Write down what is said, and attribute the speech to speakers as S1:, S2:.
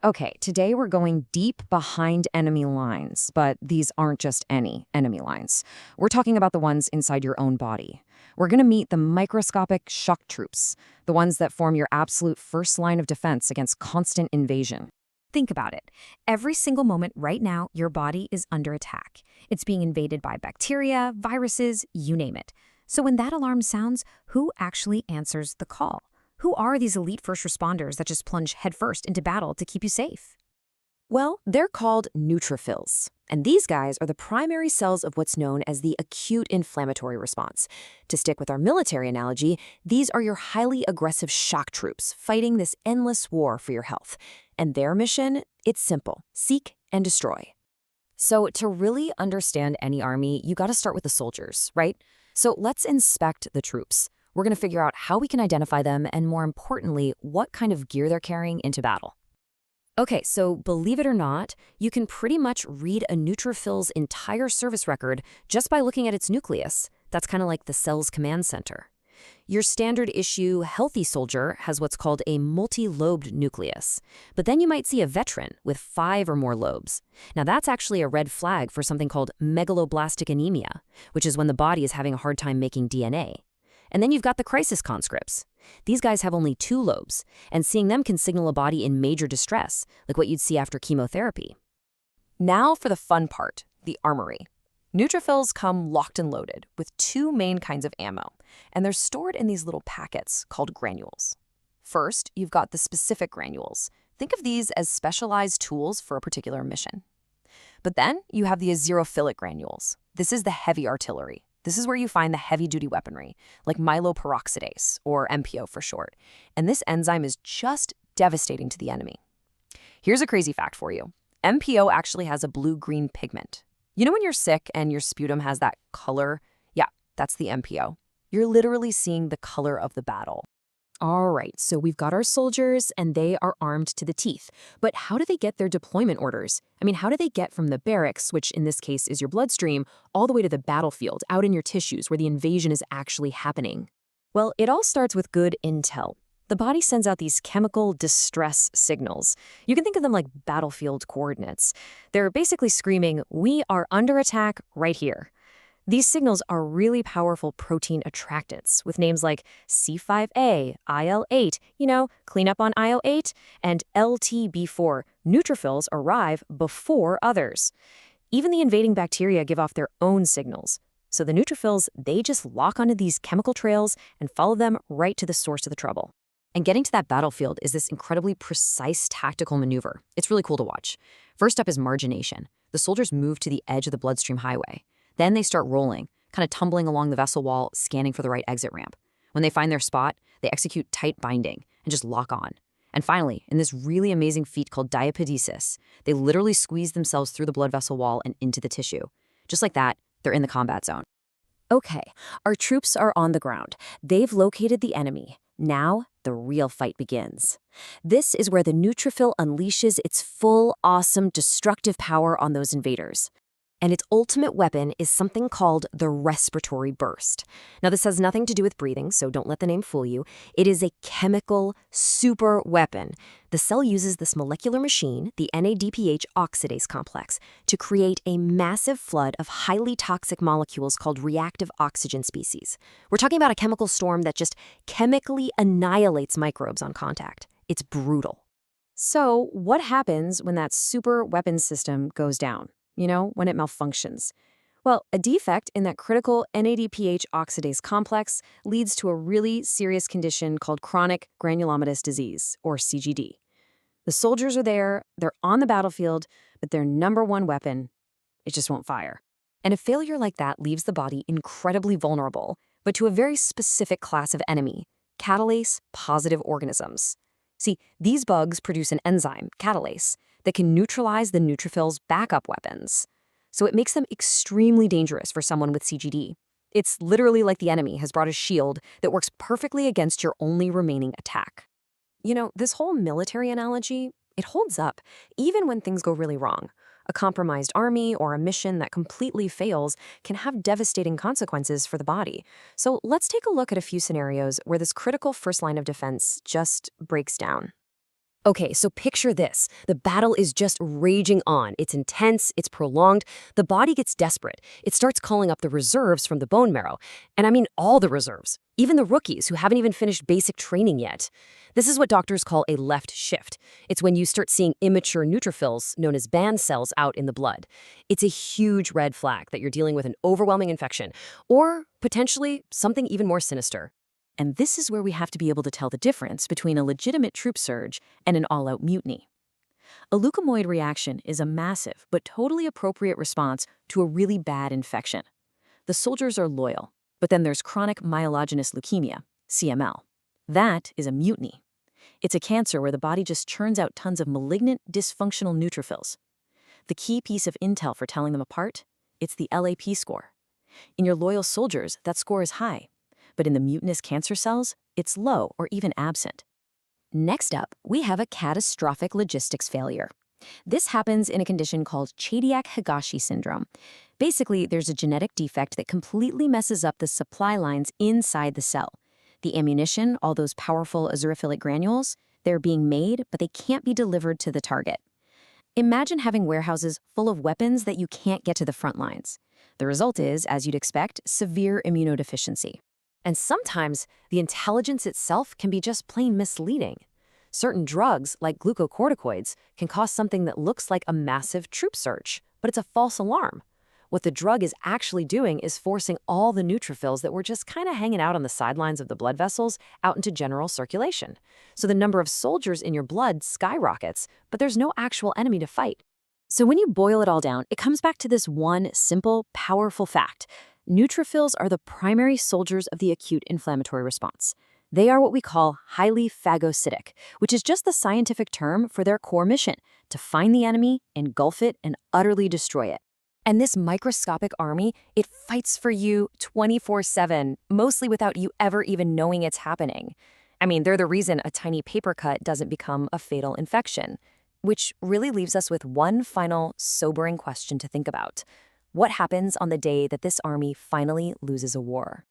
S1: Okay, today we're going deep behind enemy lines, but these aren't just any enemy lines. We're talking about the ones inside your own body. We're going to meet the microscopic shock troops, the ones that form your absolute first line of defense against constant invasion.
S2: Think about it. Every single moment right now, your body is under attack. It's being invaded by bacteria, viruses, you name it. So when that alarm sounds, who actually answers the call? Who are these elite first responders that just plunge headfirst into battle to keep you safe?
S1: Well, they're called neutrophils, and these guys are the primary cells of what's known as the acute inflammatory response. To stick with our military analogy, these are your highly aggressive shock troops fighting this endless war for your health. And their mission? It's simple: seek and destroy. So to really understand any army, you got to start with the soldiers, right? So let's inspect the troops. We're going to figure out how we can identify them and, more importantly, what kind of gear they're carrying into battle. Okay, so believe it or not, you can pretty much read a neutrophil's entire service record just by looking at its nucleus. That's kind of like the cell's command center. Your standard issue healthy soldier has what's called a multilobed nucleus, but then you might see a veteran with 5 or more lobes. Now that's actually a red flag for something called megaloblastic anemia, which is when the body is having a hard time making DNA. And then you've got the crisis conscripts. These guys have only 2 lobes, and seeing them can signal a body in major distress, like what you'd see after chemotherapy. Now for the fun part, the armory. Neutrophils come locked and loaded with 2 main kinds of ammo, and they're stored in these little packets called granules. First, you've got the specific granules. Think of these as specialized tools for a particular mission. But then you have the azerophilic granules. This is the heavy artillery. This is where you find the heavy-duty weaponry, like myeloperoxidase, or MPO for short. And this enzyme is just devastating to the enemy. Here's a crazy fact for you. MPO actually has a blue-green pigment. You know when you're sick and your sputum has that color? Yeah, that's the MPO. You're literally seeing the color of the battle. All right, so we've got our soldiers, and they are armed to the teeth. But how do they get their deployment orders? I mean, how do they get from the barracks, which in this case is your bloodstream, all the way to the battlefield, out in your tissues, where the invasion is actually happening? Well, it all starts with good intel. The body sends out these chemical distress signals. You can think of them like battlefield coordinates. They're basically screaming, "We are under attack right here." These signals are really powerful protein attractants with names like C5a, IL-8, clean up on IL-8, and LTB4. Neutrophils arrive before others. Even the invading bacteria give off their own signals. So the neutrophils, they just lock onto these chemical trails and follow them right to the source of the trouble. And getting to that battlefield is this incredibly precise tactical maneuver. It's really cool to watch. First up is margination. The soldiers move to the edge of the bloodstream highway. Then they start rolling, kind of tumbling along the vessel wall, scanning for the right exit ramp. When they find their spot, they execute tight binding and just lock on. And finally, in this really amazing feat called diapedesis, they literally squeeze themselves through the blood vessel wall and into the tissue. Just like that, they're in the combat zone. Okay, our troops are on the ground. They've located the enemy. Now, the real fight begins. This is where the neutrophil unleashes its full, awesome, destructive power on those invaders. And its ultimate weapon is something called the respiratory burst. Now, this has nothing to do with breathing, so don't let the name fool you. It is a chemical super weapon. The cell uses this molecular machine, the NADPH oxidase complex, to create a massive flood of highly toxic molecules called reactive oxygen species. We're talking about a chemical storm that just chemically annihilates microbes on contact. It's brutal. So, what happens when that super weapons system goes down? When it malfunctions? Well, a defect in that critical NADPH oxidase complex leads to a really serious condition called chronic granulomatous disease, or CGD. The soldiers are there, they're on the battlefield, but their number one weapon, it just won't fire. And a failure like that leaves the body incredibly vulnerable, but to a very specific class of enemy, catalase-positive organisms. See, these bugs produce an enzyme, catalase, that can neutralize the neutrophil's backup weapons. So it makes them extremely dangerous for someone with CGD. It's literally like the enemy has brought a shield that works perfectly against your only remaining attack. This whole military analogy, it holds up, even when things go really wrong. A compromised army or a mission that completely fails can have devastating consequences for the body. So let's take a look at a few scenarios where this critical first line of defense just breaks down. Okay, so picture this. The battle is just raging on. It's intense, it's prolonged. The body gets desperate. It starts calling up the reserves from the bone marrow. And I mean all the reserves, even the rookies who haven't even finished basic training yet. This is what doctors call a left shift. It's when you start seeing immature neutrophils, known as band cells, out in the blood. It's a huge red flag that you're dealing with an overwhelming infection, or potentially something even more sinister.
S2: And this is where we have to be able to tell the difference between a legitimate troop surge and an all-out mutiny. A leukemoid reaction is a massive but totally appropriate response to a really bad infection. The soldiers are loyal, but then there's chronic myelogenous leukemia, CML. That is a mutiny. It's a cancer where the body just churns out tons of malignant, dysfunctional neutrophils. The key piece of intel for telling them apart? It's the LAP score. In your loyal soldiers, that score is high. But in the mutinous cancer cells, it's low or even absent.
S1: Next up, we have a catastrophic logistics failure. This happens in a condition called Chediak-Higashi syndrome. Basically, there's a genetic defect that completely messes up the supply lines inside the cell. The ammunition, all those powerful azurophilic granules, they're being made, but they can't be delivered to the target. Imagine having warehouses full of weapons that you can't get to the front lines. The result is, as you'd expect, severe immunodeficiency. And sometimes, the intelligence itself can be just plain misleading. Certain drugs, like glucocorticoids, can cause something that looks like a massive troop surge, but it's a false alarm. What the drug is actually doing is forcing all the neutrophils that were just kind of hanging out on the sidelines of the blood vessels out into general circulation. So the number of soldiers in your blood skyrockets, but there's no actual enemy to fight. So when you boil it all down, it comes back to this one simple, powerful fact. Neutrophils are the primary soldiers of the acute inflammatory response. They are what we call highly phagocytic, which is just the scientific term for their core mission, to find the enemy, engulf it, and utterly destroy it. And this microscopic army, it fights for you 24/7, mostly without you ever even knowing it's happening. I mean, they're the reason a tiny paper cut doesn't become a fatal infection. Which really leaves us with one final, sobering question to think about. What happens on the day that this army finally loses a war?